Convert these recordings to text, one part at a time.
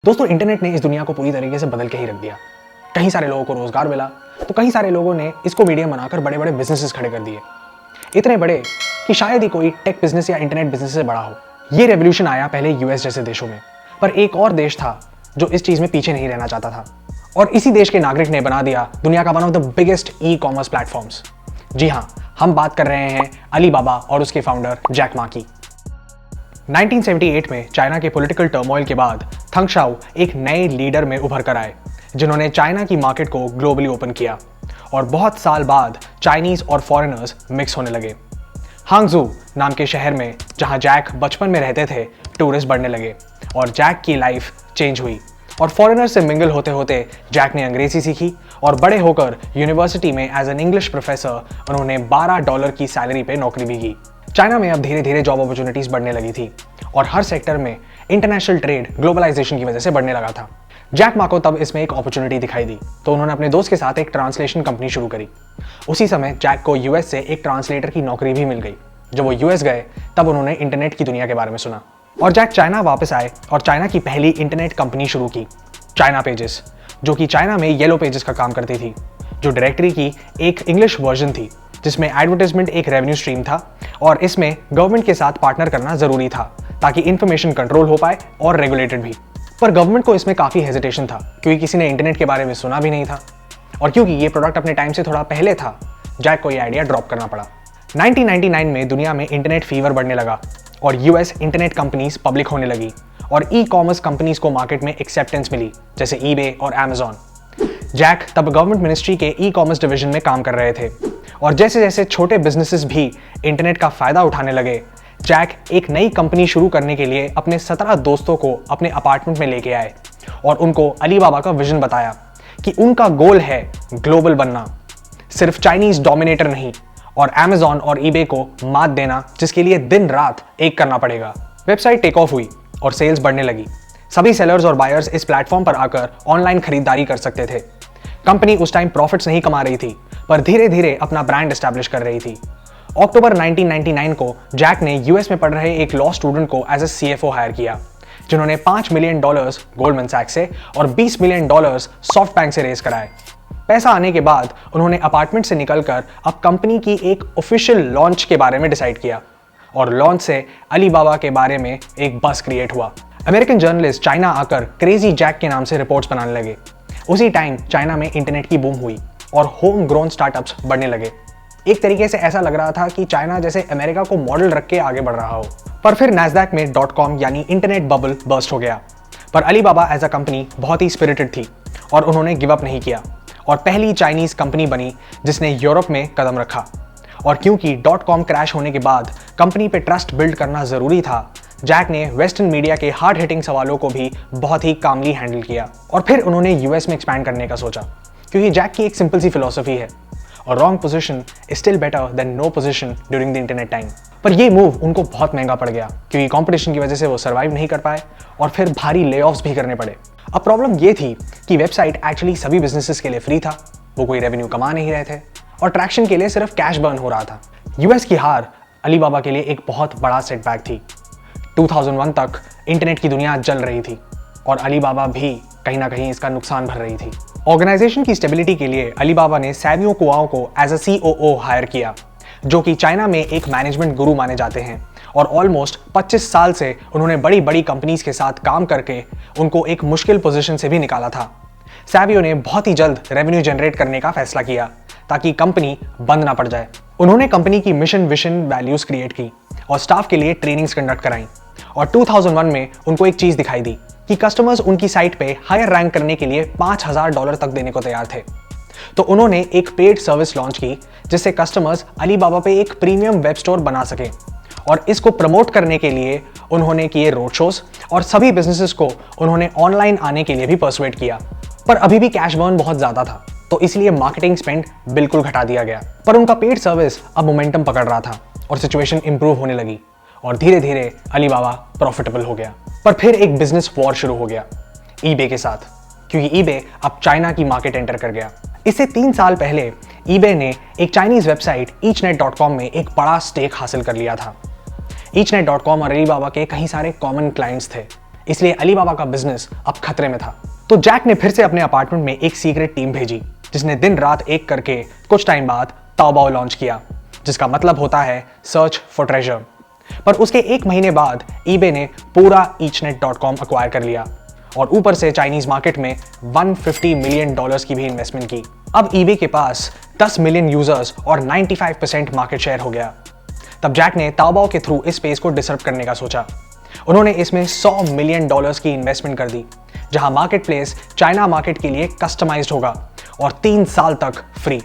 दोस्तों, इंटरनेट ने इस दुनिया को पूरी तरीके से बदल के ही रख दिया। कई सारे लोगों को रोजगार मिला, तो कई सारे लोगों ने इसको मीडियम बनाकर बड़े बड़े बिजनेसेस खड़े कर दिए, इतने बड़े कि शायद ही कोई टेक बिजनेस या इंटरनेट बिजनेस से बड़ा हो। ये रेवोल्यूशन आया पहले यूएस जैसे देशों में, पर एक और देश था जो इस चीज में पीछे नहीं रहना चाहता था, और इसी देश के नागरिक ने बना दिया दुनिया का one of the biggest e commerce platforms. जी हाँ, हम बात कर रहे हैं अलीबाबा और उसके फाउंडर जैक मा की। 1978 में चाइना के पॉलिटिकल टर्मोइल के बाद थंग शाओ एक नए लीडर में उभर कर आए, जिन्होंने चाइना की मार्केट को ग्लोबली ओपन किया, और बहुत साल बाद चाइनीज और फॉरेनर्स मिक्स होने लगे। हांगझू नाम के शहर में, जहां जैक बचपन में रहते थे, टूरिस्ट बढ़ने लगे और जैक की लाइफ चेंज हुई, और फॉरेनर से मिंगल होते होते जैक ने अंग्रेजी सीखी, और बड़े होकर यूनिवर्सिटी में एज एन इंग्लिश प्रोफेसर उन्होंने $12 की सैलरी पे नौकरी भी की। चाइना में अब धीरे धीरे जॉब अपॉर्चुनिटीज बढ़ने लगी थी, और हर सेक्टर में इंटरनेशनल ट्रेड ग्लोबलाइजेशन की वजह से बढ़ने लगा था। जैक मा को तब इसमें एक अपॉर्चुनिटी दिखाई दी, तो उन्होंने अपने दोस्त के साथ एक ट्रांसलेशन कंपनी शुरू करी। उसी समय जैक को यूएस से एक ट्रांसलेटर की नौकरी भी मिल गई। जब वो यूएस गए, तब उन्होंने इंटरनेट की दुनिया के बारे में सुना, और जैक चाइना वापस आए और चाइना की पहली इंटरनेट कंपनी शुरू की, चाइना पेजेस, जो कि चाइना में येलो पेजेस का काम करती थी, जो डायरेक्टरी की एक इंग्लिश वर्जन थी, जिसमें एडवर्टाइजमेंट एक रेवेन्यू स्ट्रीम था, और इसमें गवर्नमेंट के साथ पार्टनर करना जरूरी था ताकि इंफॉर्मेशन कंट्रोल हो पाए और रेगुलेटेड भी। पर गवर्नमेंट को इसमें काफी हेजिटेशन था, क्योंकि किसी ने इंटरनेट के बारे में सुना भी नहीं था, और क्योंकि ये प्रोडक्ट अपने टाइम से थोड़ा पहले था, जैक को ये आइडिया ड्रॉप करना पड़ा। 1999 में दुनिया में इंटरनेट फीवर बढ़ने लगा, और यूएस इंटरनेट कंपनीज पब्लिक होने लगी, और ई कॉमर्स कंपनीज को मार्केट में एक्सेप्टेंस मिली, जैसे ईबे और अमेजॉन। जैक तब गवर्नमेंट मिनिस्ट्री के ई कॉमर्स डिवीजन में काम कर रहे थे, और जैसे जैसे छोटे बिजनेसेस भी इंटरनेट का फायदा उठाने लगे, जैक एक नई कंपनी शुरू करने के लिए अपने 17 दोस्तों को अपने अपार्टमेंट में लेके आए, और उनको अलीबाबा का विजन बताया कि उनका गोल है ग्लोबल बनना, सिर्फ चाइनीज डोमिनेटर नहीं, और अमेजॉन और ईबे को मात देना, जिसके लिए दिन रात एक करना पड़ेगा। वेबसाइट टेक ऑफ हुई और सेल्स बढ़ने लगी। सभी सेलर्स और बायर्स इस प्लेटफॉर्म पर आकर ऑनलाइन खरीदारी कर सकते थे। कंपनी उस टाइम प्रॉफिट्स नहीं कमा रही थी, पर धीरे धीरे अपना ब्रांड एस्टैब्लिश कर रही थी। अक्टूबर 1999 को जैक ने यूएस में पढ़ रहे एक लॉ स्टूडेंट को एज ए सीएफओ हायर किया, जिन्होंने $5 मिलियन गोल्डमैन सैक्स से और $20 मिलियन सॉफ्ट बैंक से रेज कराए। पैसा आने के बाद उन्होंने अपार्टमेंट से निकलकर अब कंपनी की एक ऑफिशियल लॉन्च के बारे में डिसाइड किया, और लॉन्च से अलीबाबा के बारे में एक बस क्रिएट हुआ। अमेरिकन जर्नलिस्ट चाइना आकर क्रेजी जैक के नाम से रिपोर्ट्स बनाने लगे। उसी टाइम चाइना में इंटरनेट की बूम हुई और होम ग्रोन स्टार्टअप्स बढ़ने लगे। एक तरीके से ऐसा लग रहा था कि चाइना जैसे अमेरिका को मॉडल रख के आगे बढ़ रहा हो। पर फिर नैस्डैक में .com यानी इंटरनेट बबल बर्स्ट हो गया। पर अलीबाबा एज अ कंपनी बहुत ही स्पिरिटेड थी, और उन्होंने गिव अप नहीं किया, और पहली चाइनीज कंपनी बनी जिसने यूरोप में कदम रखा। और क्योंकि .com क्रैश होने के बाद कंपनी पे ट्रस्ट बिल्ड करना जरूरी था, जैक ने वेस्टर्न मीडिया के हार्ड हिटिंग सवालों को भी बहुत ही कामली हैंडल किया, और फिर उन्होंने यूएस में एक्सपैंड करने का सोचा, क्योंकि जैक की एक सिंपल सी फिलॉसफी है, और wrong position is still better than no position during the internet time. पर ये मूव उनको बहुत महंगा पड़ गया, क्योंकि कंपटीशन की वजह से वो सर्वाइव नहीं कर पाए, और फिर भारी लेऑफ्स भी करने पड़े। अब प्रॉब्लम ये थी कि वेबसाइट एक्चुअली सभी बिजनेसेस के लिए फ्री था, वो कोई रेवेन्यू कमा नहीं रहे थे, और ट्रैक्शन के लिए सिर्फ कैश बर्न हो रहा था। यूएस की हार अलीबाबा के लिए एक बहुत बड़ा सेटबैक थी। 2001 तक इंटरनेट की दुनिया जल रही थी, और अलीबाबा भी कहीं ना कहीं इसका नुकसान भर रही थी। ऑर्गेनाइजेशन की स्टेबिलिटी के लिए अलीबाबा ने सैवियो कुआओ को एज अ सीओओ हायर किया, जो कि चाइना में एक मैनेजमेंट गुरु माने जाते हैं, और ऑलमोस्ट 25 साल से उन्होंने बड़ी बड़ी कंपनीज के साथ काम करके उनको एक मुश्किल पोजीशन से भी निकाला था। सैवियो ने बहुत ही जल्द रेवेन्यू जनरेट करने का फैसला किया, ताकि कंपनी बंद ना पड़ जाए। उन्होंने कंपनी की मिशन विजन वैल्यूज क्रिएट की, और स्टाफ के लिए ट्रेनिंग्स कंडक्ट कराई, और 2001 में उनको एक चीज दिखाई दी कि कस्टमर्स उनकी साइट पे हायर रैंक करने के लिए $5000 तक देने को तैयार थे। तो उन्होंने एक पेड सर्विस लॉन्च की, जिससे कस्टमर्स अलीबाबा पे एक प्रीमियम वेब स्टोर बना सके, और इसको प्रमोट करने के लिए उन्होंने किए रोड शोज, और सभी बिजनेसेस को उन्होंने ऑनलाइन आने के लिए भी पर्सुएट किया। पर अभी भी कैश बर्न बहुत ज्यादा था, तो इसलिए मार्केटिंग स्पेंड बिल्कुल घटा दिया गया। पर उनका पेड सर्विस अब मोमेंटम पकड़ रहा था, और सिचुएशन इंप्रूव होने लगी, और धीरे धीरे अलीबाबा प्रॉफिटेबल हो गया। पर फिर एक बिजनेस वॉर शुरू हो गया ईबे के साथ, क्योंकि ईबे अब चाइना की मार्केट एंटर कर गया। इससे 3 साल पहले ईबे ने एक चाइनीज वेबसाइट ईचनेट.com में एक बड़ा स्टेक हासिल कर लिया था। ईचनेट.com और अलीबाबा के कई सारे कॉमन क्लाइंट्स थे। इसलिए अलीबाबा का बिजनेस अब खतरे में था। तो जैक ने फिर से अपने अपार्टमेंट में एक सीक्रेट टीम भेजी जिसने दिन रात एक करके कुछ टाइम बाद ताओबाओ लॉन्च किया, जिसका मतलब होता है सर्च फॉर ट्रेजर। पर उसके एक महीने बाद ईबे ने पूरा eachnet.com अक्वायर कर लिया और ऊपर से चाइनीज मार्केट में $150 मिलियन की भी इन्वेस्टमेंट की। अब ईबे के पास 10 मिलियन यूजर्स और 95% मार्केट शेयर हो गया। तब जैक ने ताओबाओ के थ्रू इस स्पेस को डिसरप्ट करने का सोचा। उन्होंने इसमें $100 मिलियन की इन्वेस्टमेंट कर दी, जहां मार्केट प्लेस चाइना मार्केट के लिए कस्टमाइज्ड होगा और 3 साल तक फ्री।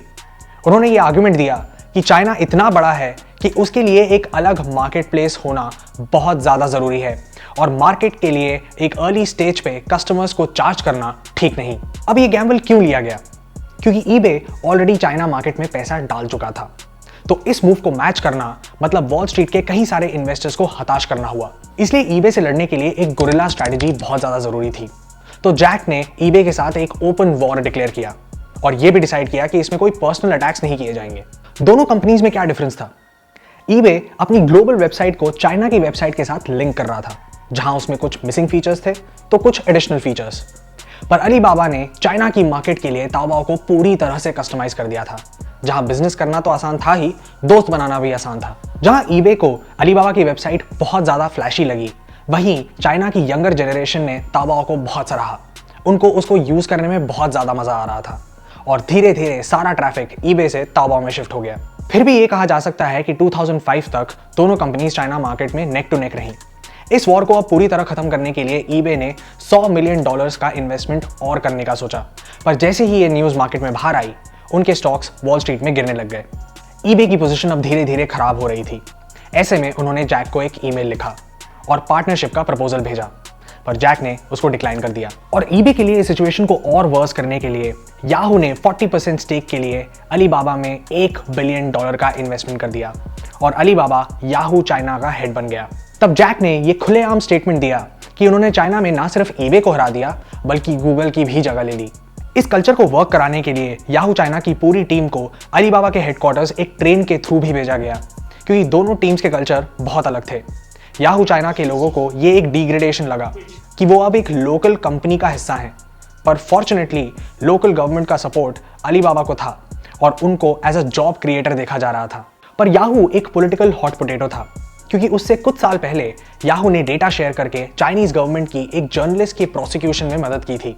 उन्होंने ये आर्गुमेंट दिया कि चाइना इतना बड़ा है कि उसके लिए एक अलग मार्केट प्लेस होना बहुत ज़्यादा ज़रूरी है और मार्केट के लिए एक अर्ली स्टेज पे कस्टमर्स को चार्ज करना ठीक नहीं। अब ये गैम्बल क्यों लिया गया? क्योंकि ईबे ऑलरेडी चाइना मार्केट में पैसा डाल चुका था। तो इस मूव को मैच करना मतलब वॉल स्ट्रीट के कई सारे इन्वेस्टर्स को हताश करना हुआ। इसलिए ईबे से लड़ने के लिए एक गुरिल्ला स्ट्रैटेजी बहुत ज़्यादा ज़रूरी थी। तो जैक ने ईबे के साथ एक ओपन वॉर डिक्लेयर किया और यह भी डिसाइड किया कि इसमें कोई पर्सनल अटैक्स नहीं किए जाएंगे। दोनों कंपनीज में क्या डिफरेंस था? ईबे अपनी ग्लोबल वेबसाइट को चाइना की वेबसाइट के साथ लिंक कर रहा था, जहां उसमें कुछ मिसिंग फीचर्स थे तो कुछ एडिशनल फीचर्स। पर अलीबाबा ने चाइना की मार्केट के लिए ताओबाओ को पूरी तरह से कस्टमाइज कर दिया था, जहां बिजनेस करना तो आसान था ही, दोस्त बनाना भी आसान था। जहां ईबे को अलीबाबा की वेबसाइट बहुत ज्यादा फ्लैशी लगी, वहीं चाइना की यंगर जनरेशन ने ताओबाओ को बहुत सराहा। उनको उसको यूज करने में बहुत ज्यादा मजा आ रहा था और धीरे धीरे सारा ट्रैफिक ईबे से ताओबाओ में शिफ्ट हो गया। फिर भी ये कहा जा सकता है कि 2005 तक दोनों कंपनीज चाइना मार्केट में नेक टू नेक रहीं। इस वॉर को अब पूरी तरह खत्म करने के लिए ईबे ने $100 मिलियन का इन्वेस्टमेंट और करने का सोचा, पर जैसे ही ये न्यूज़ मार्केट में बाहर आई, उनके स्टॉक्स वॉल स्ट्रीट में गिरने लग गए। ईबे की पोजीशन अब धीरे धीरे खराब हो रही थी। ऐसे में उन्होंने जैक को एक ईमेल लिखा और पार्टनरशिप का प्रपोजल भेजा, पर जैक ने उसको डिक्लाइन कर दिया। और ईबे के लिए इस सिचुएशन को और वर्स करने के लिए याहू ने 40% स्टेक के लिए अलीबाबा में $1 बिलियन का इन्वेस्टमेंट कर दिया और अलीबाबा याहू चाइना का हेड बन गया। तब जैक ने ये खुलेआम स्टेटमेंट दिया कि उन्होंने चाइना में ना सिर्फ ईबे को हरा दिया बल्कि गूगल की भी जगह ले ली। इस कल्चर को वर्क कराने के लिए याहू चाइना की पूरी टीम को अलीबाबा के हेडक्वार्टर्स एक ट्रेन के थ्रू भी भेजा गया, क्योंकि दोनों टीम्स के कल्चर बहुत अलग थे। याहू चाइना के लोगों को ये एक डिग्रेडेशन लगा कि वो अब एक लोकल कंपनी का हिस्सा हैं, पर फॉर्चुनेटली लोकल गवर्नमेंट का सपोर्ट अलीबाबा को था और उनको एज अ जॉब क्रिएटर देखा जा रहा था। पर याहू एक पॉलिटिकल हॉट पोटैटो था, क्योंकि उससे कुछ साल पहले याहू ने डेटा शेयर करके चाइनीज गवर्नमेंट की एक जर्नलिस्ट के प्रोसिक्यूशन में मदद की थी।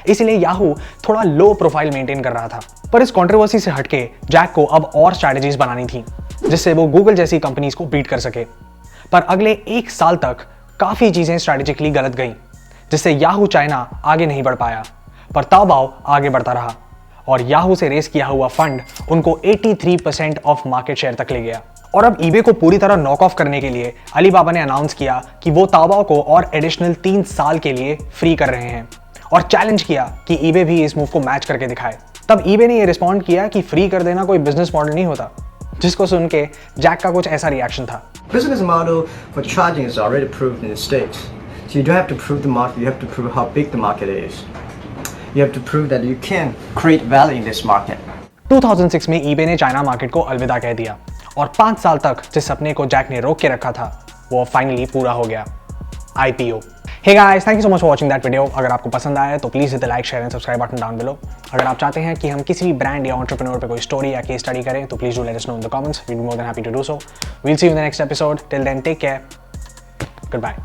इसलिए याहू थोड़ा लो प्रोफाइल मेंटेन कर रहा था। पर इस कंट्रोवर्सी से हटके जैक को अब और स्ट्रैटेजीज बनानी थी जिससे वो गूगल जैसी कंपनीज को बीट कर सके। पर अगले 1 साल तक काफी चीजें स्ट्रैटेजिकली गलत गईं, जिससे याहू चाइना आगे नहीं बढ़ पाया, पर ताओबाओ आगे बढ़ता रहा और याहू से रेस किया हुआ फंड उनको 83% ऑफ मार्केट शेयर तक ले गया। और अब ईबे को पूरी तरह नॉक ऑफ करने के लिए अलीबाबा ने अनाउंस किया कि वो ताओबाओ को और एडिशनल 3 साल के लिए फ्री कर रहे हैं और चैलेंज किया कि ईबे भी इस मूव को मैच करके दिखाए। तब ईबे ने ये रिस्पॉन्ड किया कि फ्री कर देना कोई बिजनेस मॉडल नहीं होता, जिसको सुन के जैक का कुछ ऐसा रिएक्शन था। Business model for charging is already proved in the States. So you don't have to prove the market, you have to prove how big the market is. You have to prove that you can create value in this market. 2006 में eBay ने China market को अलविदा कह दिया और 5 साल तक जिस सपने को जैक ने रोक के रखा था वो फाइनली पूरा हो गया, IPO। Hey guys, thank you so much for watching that video। अगर आपको पसंद आया तो please hit the like share and subscribe button down below. अगर आप चाहते हैं कि हम किसी भी ब्रांड या एंटरप्रेन्योर पे कोई स्टोरी या केस स्टडी करें तो please do let us know in the comments. We will be more than happy to do so. We will see you in the next episode. Till then take care, good bye.